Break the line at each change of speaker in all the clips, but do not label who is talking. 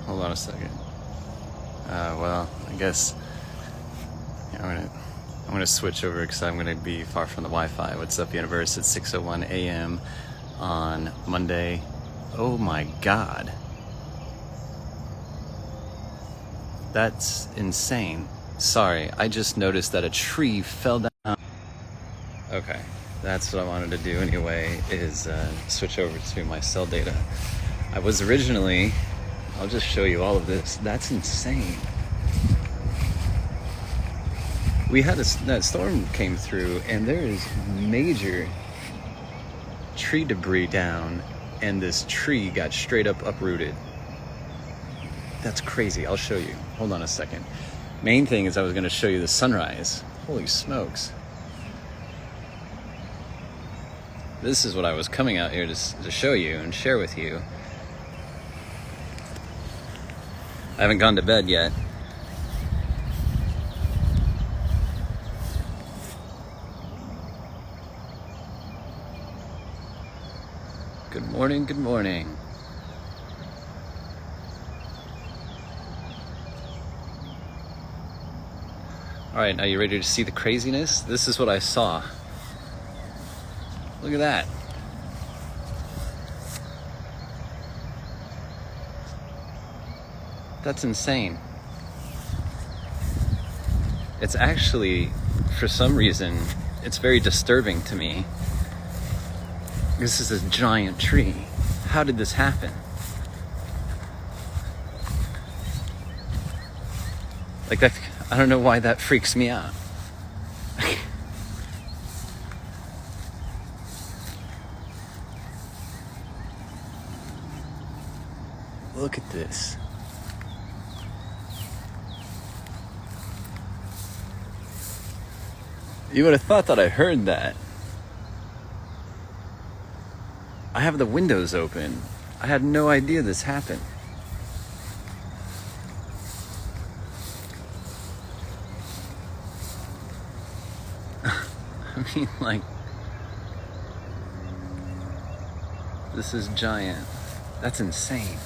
Hold on a second. Well, I guess I'm gonna switch over because I'm gonna be far from the Wi-Fi. What's up, universe? It's 6:01 a.m. on Monday. Oh my God, that's insane. Sorry, I just noticed that a tree fell down. Okay, that's what I wanted to do anyway. Is switch over to my cell data. I was originally. I'll just show you all of this. That's insane. We had that storm came through, and there is major tree debris down, and this tree got straight up uprooted. That's crazy. I'll show you. Hold on a second. Main thing is I was going to show you the sunrise. Holy smokes. This is what I was coming out here to show you and share with you. I haven't gone to bed yet. Good morning, good morning. All right, now you ready to see the craziness? This is what I saw. Look at that. That's insane. It's actually, for some reason, it's very disturbing to me. This is a giant tree. How did this happen? Like that, I don't know why that freaks me out. Look at this. You would have thought that I heard that. I have the windows open. I had no idea this happened. I mean, like, this is giant. That's insane.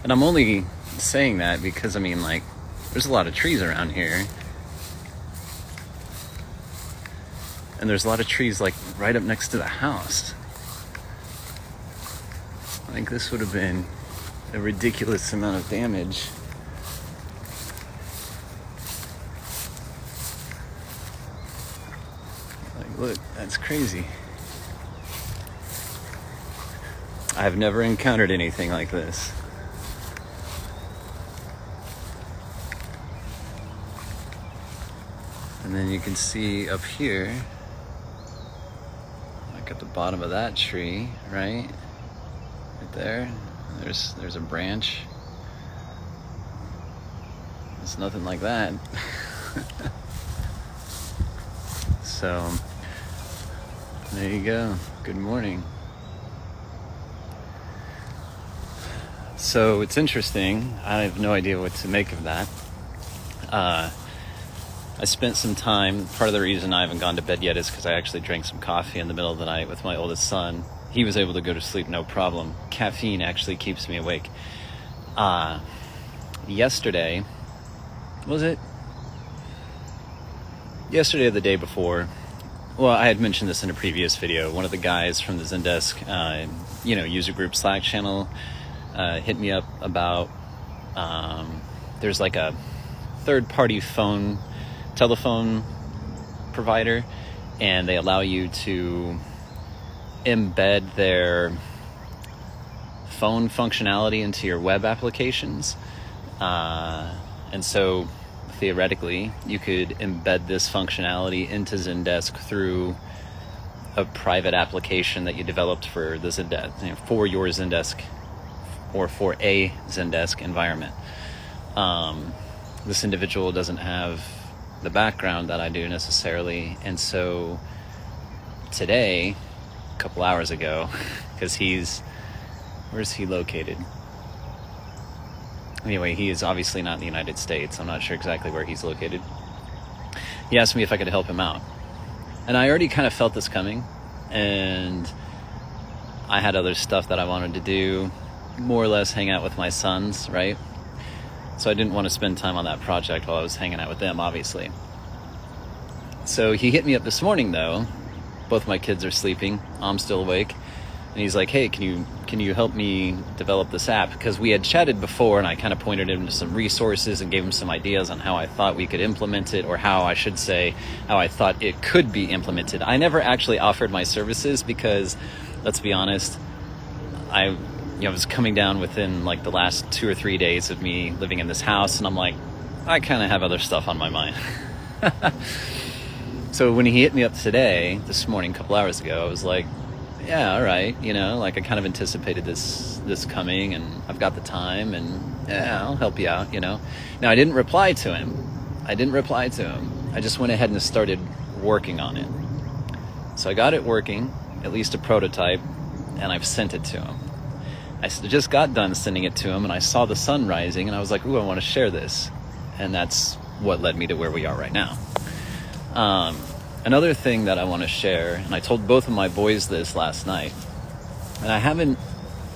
And I'm only saying that because, I mean, like, there's a lot of trees around here. And there's a lot of trees, like, right up next to the house. I think this would have been a ridiculous amount of damage. Like, look, that's crazy. I've never encountered anything like this. And then you can see up here, like at the bottom of that tree, right there, there's a branch. It's nothing like that. So, there you go. Good morning. So it's interesting. I have no idea what to make of that. I spent some time, part of the reason I haven't gone to bed yet is because I actually drank some coffee in the middle of the night with my oldest son. He was able to go to sleep no problem. Caffeine actually keeps me awake. Yesterday, was it? Yesterday or the day before, well, I had mentioned this in a previous video. One of the guys from the Zendesk, user group Slack channel, hit me up about, there's like a third-party telephone provider, and they allow you to embed their phone functionality into your web applications. And so theoretically, you could embed this functionality into Zendesk through a private application that you developed for the Zendesk, for your Zendesk or for a Zendesk environment. This individual doesn't have the background that I do necessarily, and so today, a couple hours ago, because where's he located? Anyway, he is obviously not in the United States. I'm not sure exactly where he's located. He asked me if I could help him out, and I already kind of felt this coming, and I had other stuff that I wanted to do, more or less hang out with my sons, right? So I didn't want to spend time on that project while I was hanging out with them, obviously. So he hit me up this morning, though. Both my kids are sleeping. I'm still awake. And he's like, hey, can you help me develop this app? Because we had chatted before, and I kind of pointed him to some resources and gave him some ideas on how I thought we could implement it, or how I should say, how I thought it could be implemented. I never actually offered my services because, let's be honest, I was coming down within like the last 2 or 3 days of me living in this house, and I'm like, I kind of have other stuff on my mind. So when he hit me up this morning, a couple hours ago, I was like, yeah, all right, like I kind of anticipated this coming, and I've got the time, and yeah, I'll help you out, Now, I didn't reply to him. I just went ahead and started working on it. So I got it working, at least a prototype, and I've sent it to him. I just got done sending it to him, and I saw the sun rising, and I was like, ooh, I want to share this. And that's what led me to where we are right now. Another thing that I want to share, and I told both of my boys this last night, and I haven't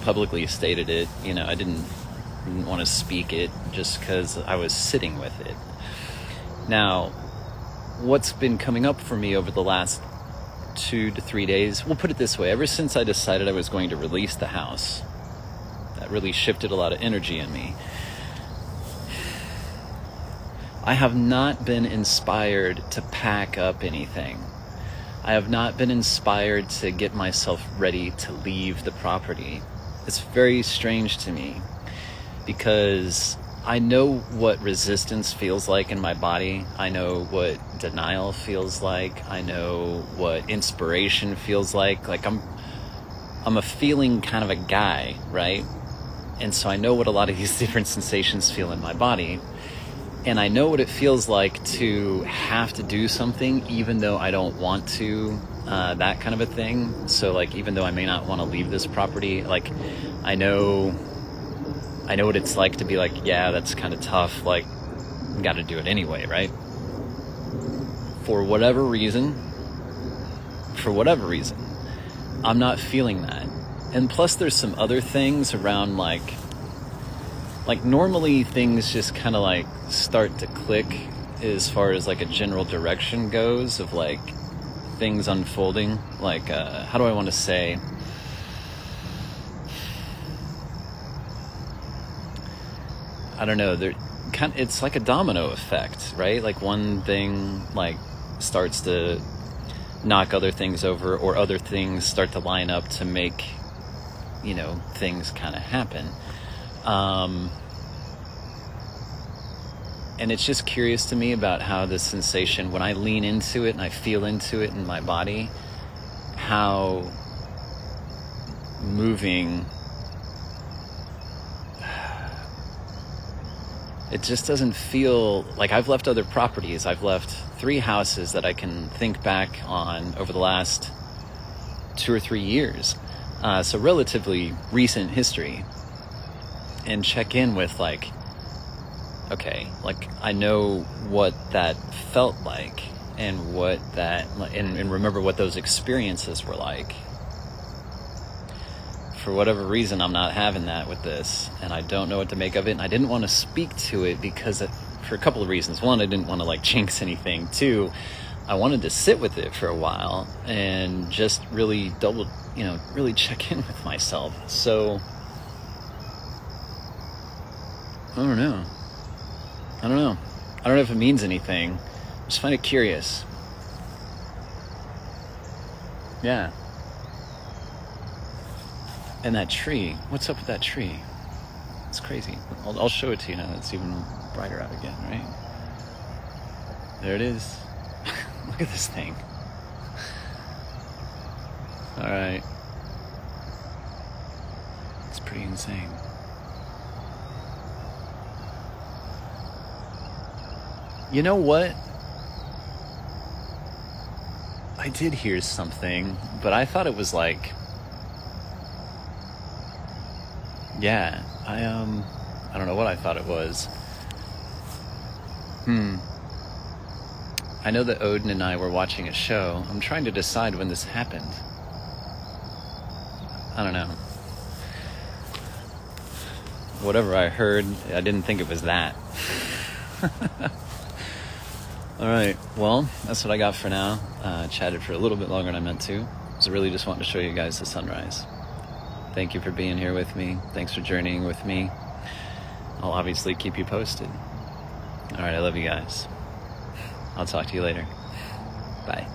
publicly stated it, I didn't want to speak it just because I was sitting with it. Now, what's been coming up for me over the last 2 to 3 days, we'll put it this way, ever since I decided I was going to release the house, that really shifted a lot of energy in me. I have not been inspired to pack up anything. I have not been inspired to get myself ready to leave the property. It's very strange to me because I know what resistance feels like in my body. I know what denial feels like. I know what inspiration feels like. Like I'm a feeling kind of a guy, right? And so I know what a lot of these different sensations feel in my body. And I know what it feels like to have to do something even though I don't want to, that kind of a thing. So like, even though I may not want to leave this property, like I know what it's like to be like, yeah, that's kind of tough. Like, got to do it anyway, right? For whatever reason, I'm not feeling that. And plus there's some other things around like normally things just kind of like start to click as far as like a general direction goes of like things unfolding. Like, how do I want to say? I don't know. It's like a domino effect, right? Like one thing like starts to knock other things over, or other things start to line up to make, things kind of happen. And it's just curious to me about how this sensation, when I lean into it and I feel into it in my body, how moving it just doesn't feel like. I've left other properties. I've left 3 houses that I can think back on over the last 2 or 3 years. So relatively recent history, and check in with like, okay, like I know what that felt like, and what that, and remember what those experiences were like. For whatever reason, I'm not having that with this, and I don't know what to make of it, and I didn't want to speak to it because for a couple of reasons. One, I didn't want to like jinx anything. 2, I wanted to sit with it for a while and just really really check in with myself. So I don't know if it means anything. I just find it curious. Yeah. And that tree, what's up with that tree? It's crazy. I'll show it to you now. It's even brighter out again, right? There it is. Look at this thing. All right. It's pretty insane. You know what? I did hear something, but I thought it was like, yeah, I don't know what I thought it was. I know that Odin and I were watching a show. I'm trying to decide when this happened. I don't know. Whatever I heard, I didn't think it was that. All right, well, that's what I got for now. Chatted for a little bit longer than I meant to. So really just wanted to show you guys the sunrise. Thank you for being here with me. Thanks for journeying with me. I'll obviously keep you posted. All right, I love you guys. I'll talk to you later. Bye.